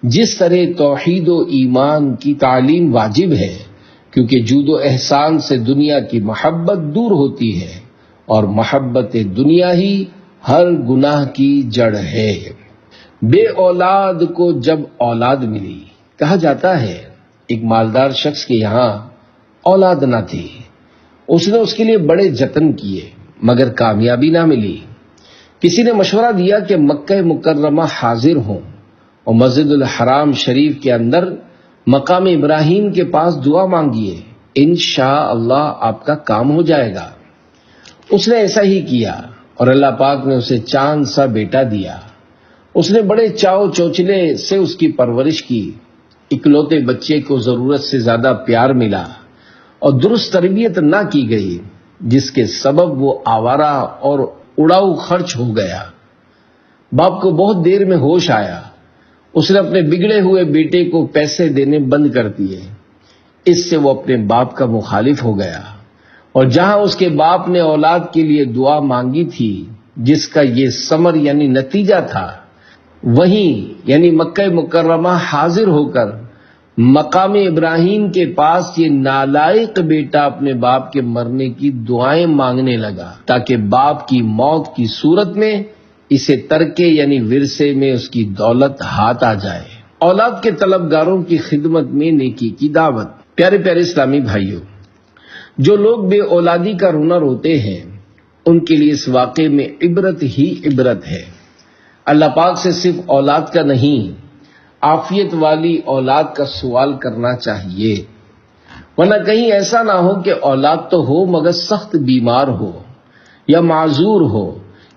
جس طرح توحید و ایمان کی تعلیم واجب ہے، کیونکہ جود و احسان سے دنیا کی محبت دور ہوتی ہے اور محبت دنیا ہی ہر گناہ کی جڑ ہے۔ بے اولاد کو جب اولاد ملی، کہا جاتا ہے ایک مالدار شخص کے یہاں اولاد نہ تھی، اس نے اس کے لیے بڑے جتن کیے مگر کامیابی نہ ملی۔ کسی نے مشورہ دیا کہ مکہ مکرمہ حاضر ہوں اور مسجد الحرام شریف کے اندر مقام ابراہیم کے پاس دعا مانگیے، انشاءاللہ آپ کا کام ہو جائے گا۔ اس نے ایسا ہی کیا اور اللہ پاک نے اسے چاند سا بیٹا دیا۔ اس نے بڑے چاؤ چوچلے سے اس کی پرورش کی، اکلوتے بچے کو ضرورت سے زیادہ پیار ملا اور درست تربیت نہ کی گئی، جس کے سبب وہ آوارہ اور اڑاؤ خرچ ہو گیا۔ باپ کو بہت دیر میں ہوش آیا، اس نے اپنے بگڑے ہوئے بیٹے کو پیسے دینے بند کر دیے۔ اس سے وہ اپنے باپ کا مخالف ہو گیا، اور جہاں اس کے باپ نے اولاد کے لیے دعا مانگی تھی جس کا یہ ثمر یعنی نتیجہ تھا، وہیں یعنی مکہ مکرمہ حاضر ہو کر مقام ابراہیم کے پاس یہ نالائق بیٹا اپنے باپ کے مرنے کی دعائیں مانگنے لگا تاکہ باپ کی موت کی صورت میں اسے ترکے یعنی ورثے میں اس کی دولت ہاتھ آ جائے۔ اولاد کے طلبگاروں کی خدمت میں نیکی کی دعوت۔ پیارے پیارے اسلامی بھائیوں، جو لوگ بے اولادی کا رونا روتے ہیں ان کے لیے اس واقعے میں عبرت ہی عبرت ہے۔ اللہ پاک سے صرف اولاد کا نہیں، عافیت والی اولاد کا سوال کرنا چاہیے، ورنہ کہیں ایسا نہ ہو کہ اولاد تو ہو مگر سخت بیمار ہو یا معذور ہو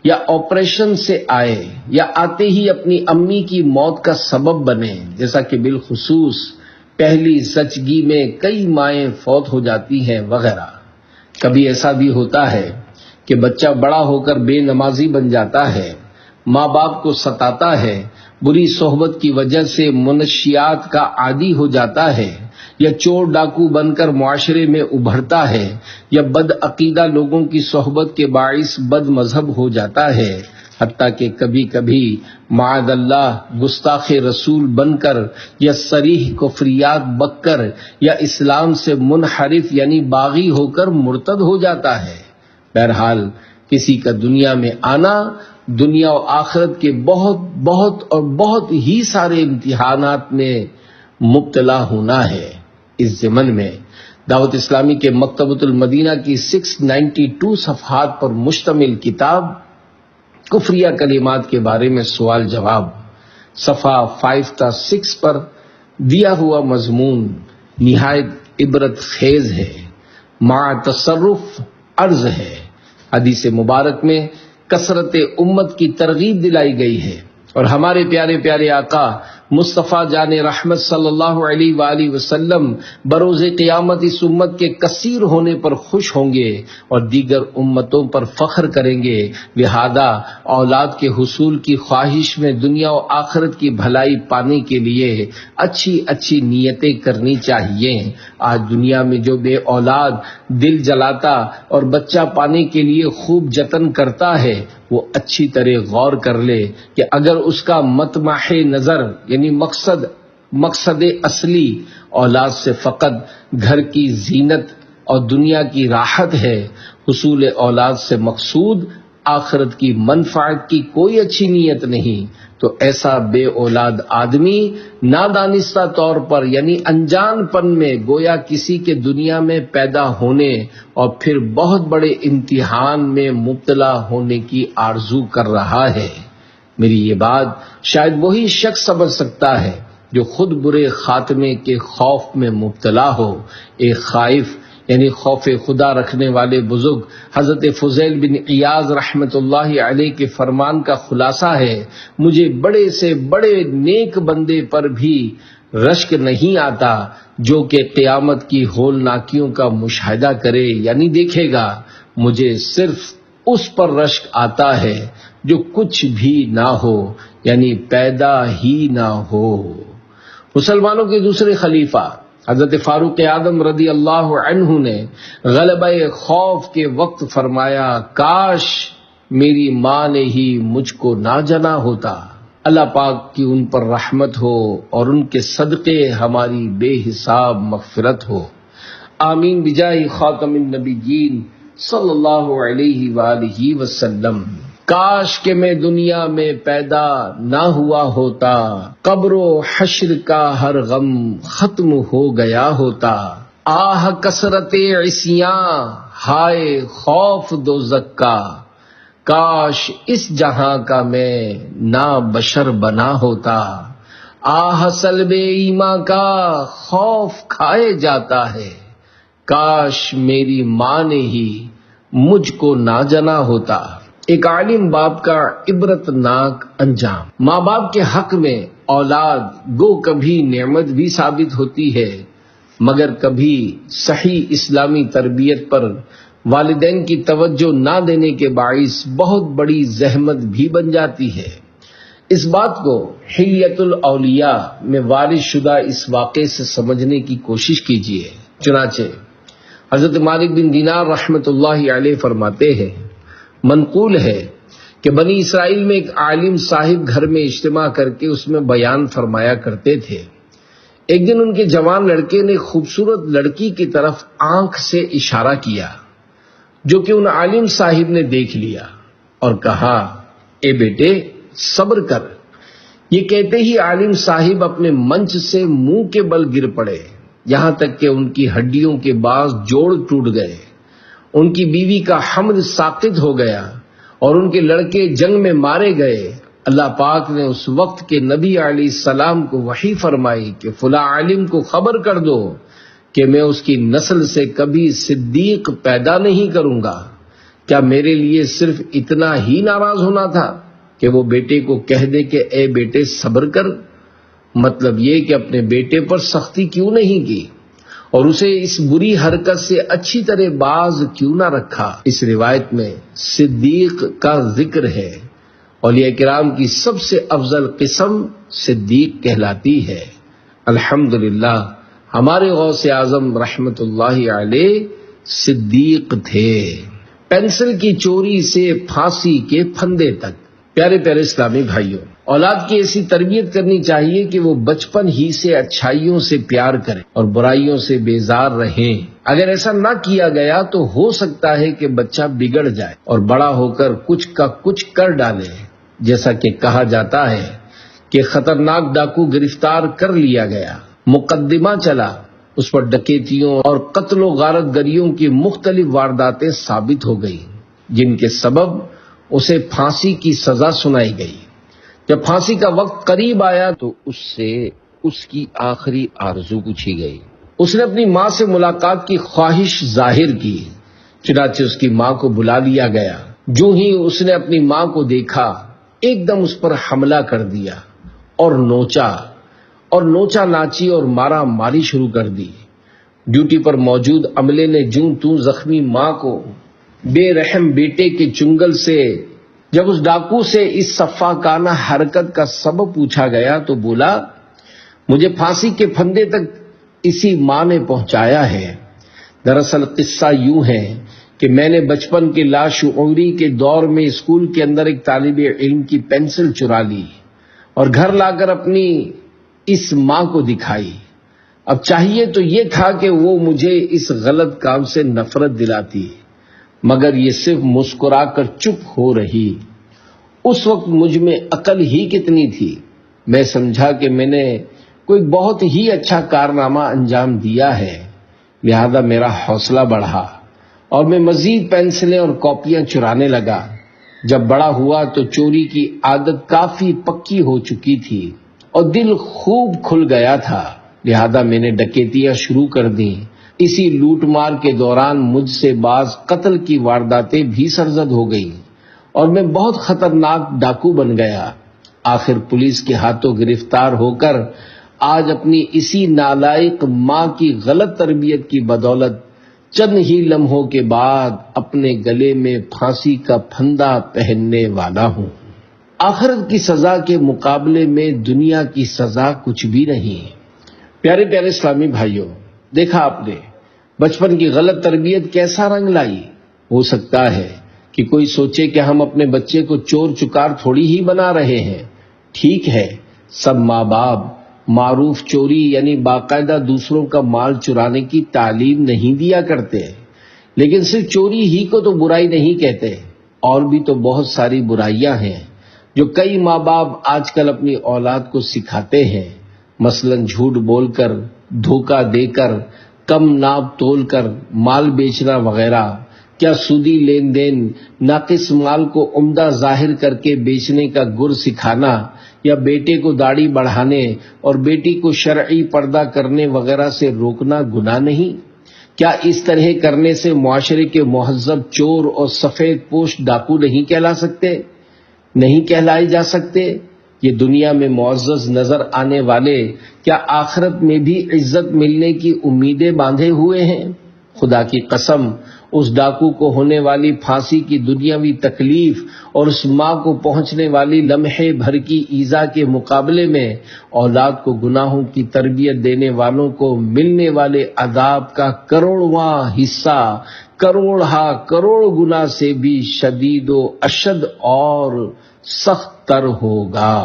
یا آپریشن سے آئے یا آتے ہی اپنی امی کی موت کا سبب بنے، جیسا کہ بالخصوص پہلی زچگی میں کئی مائیں فوت ہو جاتی ہیں وغیرہ۔ کبھی ایسا بھی ہوتا ہے کہ بچہ بڑا ہو کر بے نمازی بن جاتا ہے، ماں باپ کو ستاتا ہے، بری صحبت کی وجہ سے منشیات کا عادی ہو جاتا ہے، یا چور ڈاکو بن کر معاشرے میں ابھرتا ہے، یا بد عقیدہ لوگوں کی صحبت کے باعث بد مذہب ہو جاتا ہے، حتیٰ کہ کبھی کبھی معاذ اللہ گستاخ رسول بن کر یا صریح کفریات بک کر یا اسلام سے منحرف یعنی باغی ہو کر مرتد ہو جاتا ہے۔ بہرحال کسی کا دنیا میں آنا دنیا و آخرت کے بہت بہت اور بہت ہی سارے امتحانات میں مبتلا ہونا ہے۔ اس ضمن میں دعوت اسلامی کے مکتبۃ المدینہ کی 692 صفحات پر مشتمل کتاب کفریہ کلمات کے بارے میں سوال جواب صفحہ 5 تا 6 پر دیا ہوا مضمون نہایت عبرت خیز ہے، مع تصرف عرض ہے۔ حدیث مبارک میں کثرت امت کی ترغیب دلائی گئی ہے، اور ہمارے پیارے پیارے آقا مصطفیٰ جان رحمت صلی اللہ علیہ وآلہ وسلم بروز قیامت اس امت کے کثیر ہونے پر خوش ہوں گے اور دیگر امتوں پر فخر کریں گے، لہذا اولاد کے حصول کی خواہش میں دنیا و آخرت کی بھلائی پانے کے لیے اچھی اچھی نیتیں کرنی چاہیے۔ آج دنیا میں جو بے اولاد دل جلاتا اور بچہ پانے کے لیے خوب جتن کرتا ہے، وہ اچھی طرح غور کر لے کہ اگر اس کا مطمح نظر یعنی مقصد اصلی اولاد سے فقط گھر کی زینت اور دنیا کی راحت ہے، حصول اولاد سے مقصود آخرت کی منفعت کی کوئی اچھی نیت نہیں، تو ایسا بے اولاد آدمی نادانستہ طور پر یعنی انجان پن میں گویا کسی کے دنیا میں پیدا ہونے اور پھر بہت بڑے امتحان میں مبتلا ہونے کی آرزو کر رہا ہے۔ میری یہ بات شاید وہی شخص سمجھ سکتا ہے جو خود برے خاتمے کے خوف میں مبتلا ہو۔ ایک خائف یعنی خوف خدا رکھنے والے بزرگ حضرت فضیل بن عیاض رحمت اللہ علیہ کے فرمان کا خلاصہ ہے، مجھے بڑے سے بڑے نیک بندے پر بھی رشک نہیں آتا جو کہ قیامت کی ہولناکیوں کا مشاہدہ کرے یعنی دیکھے گا، مجھے صرف اس پر رشک آتا ہے جو کچھ بھی نہ ہو یعنی پیدا ہی نہ ہو۔ مسلمانوں کے دوسرے خلیفہ حضرت فاروق اعظم رضی اللہ عنہ نے غلبہ خوف کے وقت فرمایا، کاش میری ماں نے ہی مجھ کو نہ جنا ہوتا۔ اللہ پاک کی ان پر رحمت ہو اور ان کے صدقے ہماری بے حساب مغفرت ہو، آمین بجاہ خاتم النبیین صلی اللہ علیہ وآلہ وسلم۔ کاش کہ میں دنیا میں پیدا نہ ہوا ہوتا، قبر و حشر کا ہر غم ختم ہو گیا ہوتا، آہ کثرت عصیاں ہائے خوف دوزخ کا، کاش اس جہاں کا میں نہ بشر بنا ہوتا، آہ سلب ایمان کا خوف کھائے جاتا ہے، کاش میری ماں نے ہی مجھ کو نہ جنا ہوتا۔ ایک عالم باپ کا عبرت ناک انجام۔ ماں باپ کے حق میں اولاد گو کبھی نعمت بھی ثابت ہوتی ہے، مگر کبھی صحیح اسلامی تربیت پر والدین کی توجہ نہ دینے کے باعث بہت بڑی زحمت بھی بن جاتی ہے۔ اس بات کو حلیت الاولیاء میں وارد شدہ اس واقعے سے سمجھنے کی کوشش کیجیے۔ چنانچہ حضرت مالک بن دینار رحمت اللہ علیہ فرماتے ہیں، منقول ہے کہ بنی اسرائیل میں ایک عالم صاحب گھر میں اجتماع کر کے اس میں بیان فرمایا کرتے تھے۔ ایک دن ان کے جوان لڑکے نے خوبصورت لڑکی کی طرف آنکھ سے اشارہ کیا، جو کہ ان عالم صاحب نے دیکھ لیا اور کہا، اے بیٹے صبر کر۔ یہ کہتے ہی عالم صاحب اپنے منچ سے منہ کے بل گر پڑے، یہاں تک کہ ان کی ہڈیوں کے بعض جوڑ ٹوٹ گئے۔ ان کی بیوی کا حمل ساقط ہو گیا اور ان کے لڑکے جنگ میں مارے گئے۔ اللہ پاک نے اس وقت کے نبی علیہ السلام کو وحی فرمائی کہ فلاں عالم کو خبر کر دو کہ میں اس کی نسل سے کبھی صدیق پیدا نہیں کروں گا۔ کیا میرے لیے صرف اتنا ہی ناراض ہونا تھا کہ وہ بیٹے کو کہہ دے کہ اے بیٹے صبر کر؟ مطلب یہ کہ اپنے بیٹے پر سختی کیوں نہیں کی اور اسے اس بری حرکت سے اچھی طرح باز کیوں نہ رکھا؟ اس روایت میں صدیق کا ذکر ہے۔ اولیاء کرام کی سب سے افضل قسم صدیق کہلاتی ہے۔ الحمدللہ ہمارے غوث اعظم رحمت اللہ علیہ صدیق تھے۔ پینسل کی چوری سے پھانسی کے پھندے تک۔ پیارے پیارے اسلامی بھائیوں، اولاد کی ایسی تربیت کرنی چاہیے کہ وہ بچپن ہی سے اچھائیوں سے پیار کریں اور برائیوں سے بیزار رہیں۔ اگر ایسا نہ کیا گیا تو ہو سکتا ہے کہ بچہ بگڑ جائے اور بڑا ہو کر کچھ کا کچھ کر ڈالے۔ جیسا کہ کہا جاتا ہے کہ خطرناک ڈاکو گرفتار کر لیا گیا، مقدمہ چلا، اس پر ڈکیتیوں اور قتل و غارت گریوں کی مختلف وارداتیں ثابت ہو گئی، جن کے سبب اسے پھانسی کی سزا سنائی گئی۔ جب پھانسی کا وقت قریب آیا تو اس سے اس کی آخری آرزو پوچھی گئی۔ اس نے اپنی ماں سے ملاقات کی خواہش ظاہر کی، چنانچہ اس کی ماں کو بلا لیا گیا۔ جو ہی اس نے اپنی ماں کو دیکھا، ایک دم اس پر حملہ کر دیا اور نوچا اور نوچا ناچی اور مارا ماری شروع کر دی۔ ڈیوٹی پر موجود عملے نے جوں توں زخمی ماں کو بے رحم بیٹے کے چنگل سے جب اس ڈاکو سے اس سفاکانہ حرکت کا سبب پوچھا گیا تو بولا، مجھے پھانسی کے پھندے تک اسی ماں نے پہنچایا ہے۔ دراصل قصہ یوں ہے کہ میں نے بچپن کے لاشعوری کے دور میں اسکول کے اندر ایک طالب علم کی پینسل چرا لی اور گھر لا کر اپنی اس ماں کو دکھائی۔ اب چاہیے تو یہ تھا کہ وہ مجھے اس غلط کام سے نفرت دلاتی، مگر یہ صرف مسکرا کر چپ ہو رہی۔ اس وقت مجھ میں عقل ہی کتنی تھی، میں سمجھا کہ میں نے کوئی بہت ہی اچھا کارنامہ انجام دیا ہے، لہذا میرا حوصلہ بڑھا اور میں مزید پینسلیں اور کاپیاں چرانے لگا۔ جب بڑا ہوا تو چوری کی عادت کافی پکی ہو چکی تھی اور دل خوب کھل گیا تھا، لہذا میں نے ڈکیتیاں شروع کر دیں۔ اسی لوٹ مار کے دوران مجھ سے بعض قتل کی وارداتیں بھی سرزد ہو گئیں اور میں بہت خطرناک ڈاکو بن گیا۔ آخر پولیس کے ہاتھوں گرفتار ہو کر آج اپنی اسی نالائق ماں کی غلط تربیت کی بدولت چند ہی لمحوں کے بعد اپنے گلے میں پھانسی کا پھندا پہننے والا ہوں۔ آخرت کی سزا کے مقابلے میں دنیا کی سزا کچھ بھی نہیں۔ پیارے پیارے اسلامی بھائیوں، دیکھا آپ نے بچپن کی غلط تربیت کیسا رنگ لائی۔ ہو سکتا ہے کہ کوئی سوچے کہ ہم اپنے بچے کو چور چکار تھوڑی ہی بنا رہے ہیں۔ ٹھیک ہے، سب ماں باپ معروف چوری یعنی باقاعدہ دوسروں کا مال چرانے کی تعلیم نہیں دیا کرتے، لیکن صرف چوری ہی کو تو برائی نہیں کہتے، اور بھی تو بہت ساری برائیاں ہیں جو کئی ماں باپ آج کل اپنی اولاد کو سکھاتے ہیں، مثلا جھوٹ بول کر، دھوکہ دے کر، کم ناپ تول کر مال بیچنا وغیرہ۔ کیا سودی لین دین، ناقص مال کو عمدہ ظاہر کر کے بیچنے کا گر سکھانا، یا بیٹے کو داڑھی بڑھانے اور بیٹی کو شرعی پردہ کرنے وغیرہ سے روکنا گناہ نہیں؟ کیا اس طرح کرنے سے معاشرے کے مہذب چور اور سفید پوش ڈاکو نہیں کہلا سکتے، نہیں کہلائے جا سکتے؟ یہ دنیا میں معزز نظر آنے والے کیا آخرت میں بھی عزت ملنے کی امیدیں باندھے ہوئے ہیں؟ خدا کی قسم، اس ڈاکو کو ہونے والی پھانسی کی دنیاوی تکلیف اور اس ماں کو پہنچنے والی لمحے بھر کی ایذا کے مقابلے میں اولاد کو گناہوں کی تربیت دینے والوں کو ملنے والے عذاب کا کروڑواں حصہ کروڑ گنا سے بھی شدید و اشد اور سخت تر ہوگا۔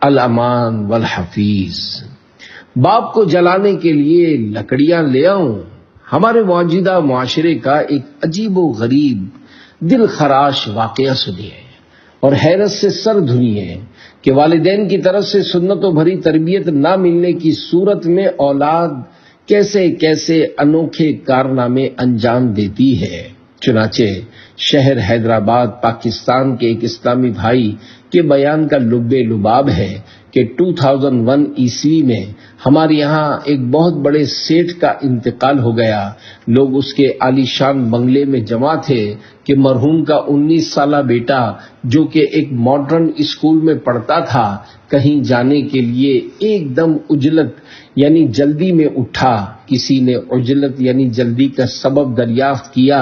الامان والحفیظ۔ باپ کو جلانے کے لیے لکڑیاں لے آؤں، ہمارے موجودہ معاشرے کا ایک عجیب و غریب دل خراش واقعہ سنیے اور حیرت سے سر دھنیے کہ والدین کی طرف سے سنتوں بھری تربیت نہ ملنے کی صورت میں اولاد کیسے کیسے انوکھے کارنامے انجام دیتی ہے۔ چنانچہ شہر حیدرآباد پاکستان کے ایک اسلامی بھائی کے بیان کا لب لباب ہے کہ 2001 عیسوی میں ہمارے یہاں ایک بہت بڑے سیٹھ کا انتقال ہو گیا۔ لوگ اس کے عالی شان بنگلے میں جمع تھے کہ مرحوم کا 19 سالہ بیٹا جو کہ ایک ماڈرن اسکول میں پڑھتا تھا، کہیں جانے کے لیے ایک دم عجلت یعنی جلدی میں اٹھا۔ کسی نے عجلت یعنی جلدی کا سبب دریافت کیا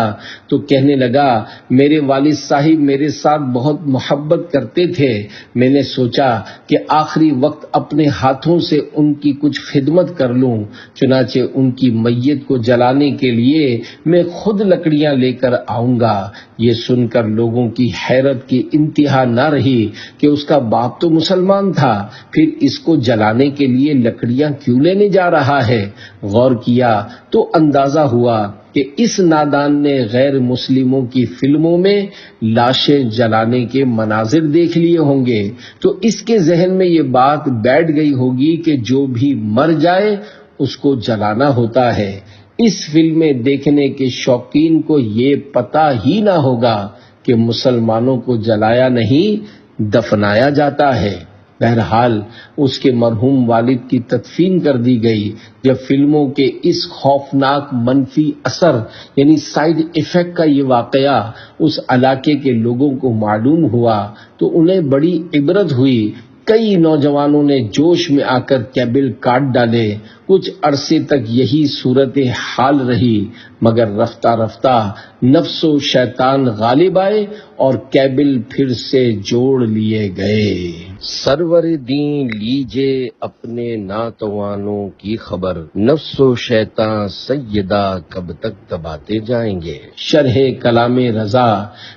تو کہنے لگا، میرے والد صاحب میرے ساتھ بہت محبت کرتے تھے، میں نے سوچا کہ آخری وقت اپنے ہاتھوں سے ان کی کچھ خدمت کر لوں، چنانچہ ان کی میت کو جلانے کے لیے میں خود لکڑیاں لے کر آؤں گا۔ یہ سن کر لوگوں کی حیرت کی انتہا نہ رہی کہ اس کا باپ تو مسلمان تھا، پھر اس کو جلانے کے لیے لکڑیاں کیوں لینے جا رہا ہے؟ غور کیا تو اندازہ ہوا کہ اس نادان نے غیر مسلموں کی فلموں میں لاشیں جلانے کے مناظر دیکھ لیے ہوں گے، تو اس کے ذہن میں یہ بات بیٹھ گئی ہوگی کہ جو بھی مر جائے اس کو جلانا ہوتا ہے۔ اس فلمیں دیکھنے کے شوقین کو یہ پتہ ہی نہ ہوگا کہ مسلمانوں کو جلایا نہیں دفنایا جاتا ہے۔ بہرحال اس کے مرحوم والد کی تدفین کر دی گئی۔ جب فلموں کے اس خوفناک منفی اثر یعنی سائیڈ ایفیکٹ کا یہ واقعہ اس علاقے کے لوگوں کو معلوم ہوا تو انہیں بڑی عبرت ہوئی کئی نوجوانوں نے جوش میں آ کر کیبل کاٹ ڈالے۔ کچھ عرصے تک یہی صورت حال رہی، مگر رفتہ رفتہ نفس و شیطان غالب آئے اور کیبل پھر سے جوڑ لیے گئے۔ سرور دین لیجے اپنے ناتوانوں کی خبر، نفس و شیطان سیدہ کب تک دباتے جائیں گے۔ شرح کلام رضا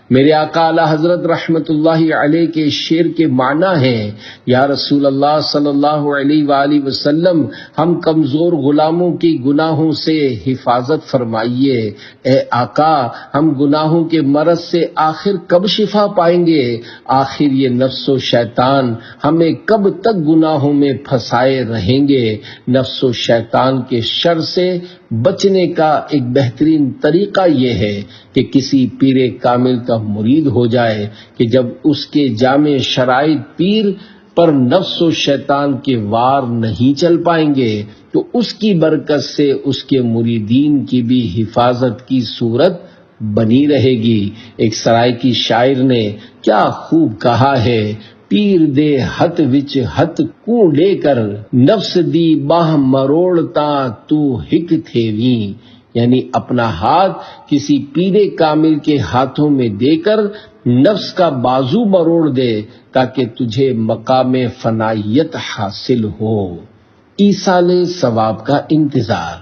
میرے آقا اعلی حضرت رحمت اللہ علیہ کے شعر کے معنی ہے، یا رسول اللہ صلی اللہ علیہ وآلہ وسلم، ہم کمزور غلاموں کی گناہوں سے حفاظت فرمائیے۔ اے آقا، ہم گناہوں کے مرض سے آخر کب شفا پائیں گے؟ آخر یہ نفس و شیطان ہمیں کب تک گناہوں میں پھنسائے رہیں گے؟ نفس و شیطان کے شر سے بچنے کا ایک بہترین طریقہ یہ ہے کہ کسی پیر کامل کا مرید ہو جائے کہ جب اس کے جامع شرائط پیر پر نفس و شیطان کے وار نہیں چل پائیں گے تو اس کی برکت سے اس کے مریدین کی بھی حفاظت کی صورت بنی رہے گی۔ ایک سرائکی شاعر نے کیا خوب کہا ہے، پیر دے ہتھ وچ ہتھ کو لے کر، نفس دی باہ مروڑتا تو ہک تھیویں، یعنی اپنا ہاتھ کسی پیر کامل کے ہاتھوں میں دے کر نفس کا بازو مروڑ دے تاکہ تجھے مقام فنائیت حاصل ہو۔ ایصال ثواب کا انتظار۔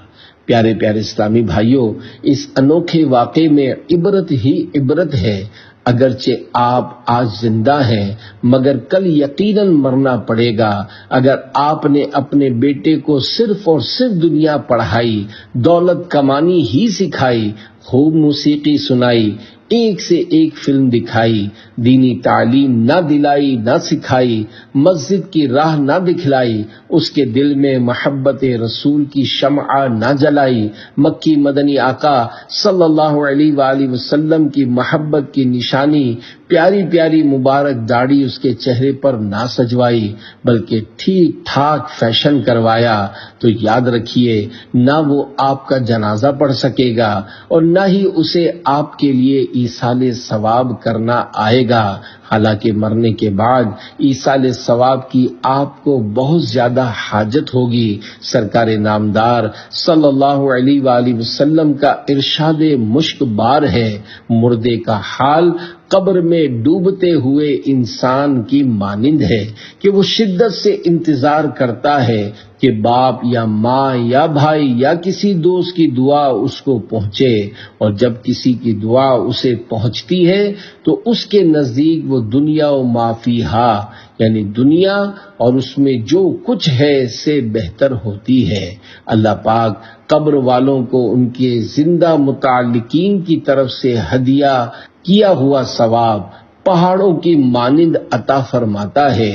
پیارے پیارے اسلامی بھائیوں، اس انوکھے واقعے میں عبرت ہی عبرت ہے۔ اگرچہ آپ آج زندہ ہیں مگر کل یقیناً مرنا پڑے گا۔ اگر آپ نے اپنے بیٹے کو صرف اور صرف دنیا پڑھائی، دولت کمانی ہی سکھائی، خوب موسیقی سنائی، ایک سے ایک فلم دکھائی، دینی تعلیم نہ دلائی نہ سکھائی، مسجد کی راہ نہ دکھلائی، اس کے دل میں محبت رسول کی شمع نہ جلائی، مکی مدنی آقا صلی اللہ علیہ وآلہ وسلم کی محبت کی نشانی پیاری پیاری مبارک داڑھی اس کے چہرے پر نہ سجوائی بلکہ ٹھیک ٹھاک فیشن کروایا، تو یاد رکھیے نہ وہ آپ کا جنازہ پڑھ سکے گا اور نہ ہی اسے آپ کے لیے ایصال ثواب کرنا آئے گا۔ حالانکہ مرنے کے بعد ایصال ثواب کی آپ کو بہت زیادہ حاجت ہوگی۔ سرکار نامدار صلی اللہ علیہ وآلہ وسلم کا ارشاد مشک بار ہے، مردے کا حال قبر میں ڈوبتے ہوئے انسان کی مانند ہے کہ وہ شدت سے انتظار کرتا ہے کہ باپ یا ماں یا بھائی یا کسی دوست کی دعا اس کو پہنچے، اور جب کسی کی دعا اسے پہنچتی ہے تو اس کے نزدیک وہ دنیا و ما فیہا، یعنی دنیا اور اس میں جو کچھ ہے سے بہتر ہوتی ہے۔ اللہ پاک قبر والوں کو ان کے زندہ متعلقین کی طرف سے ہدیہ کیا ہوا ثواب پہاڑوں کی مانند عطا فرماتا ہے۔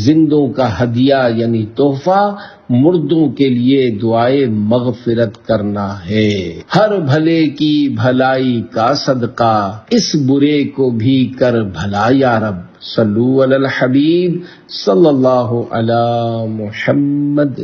زندوں کا ہدیہ یعنی تحفہ مردوں کے لیے دعائے مغفرت کرنا ہے۔ ہر بھلے کی بھلائی کا صدقہ، اس برے کو بھی کر بھلا یا رب۔ صلو علی الحبیب صلی اللہ علی محمد۔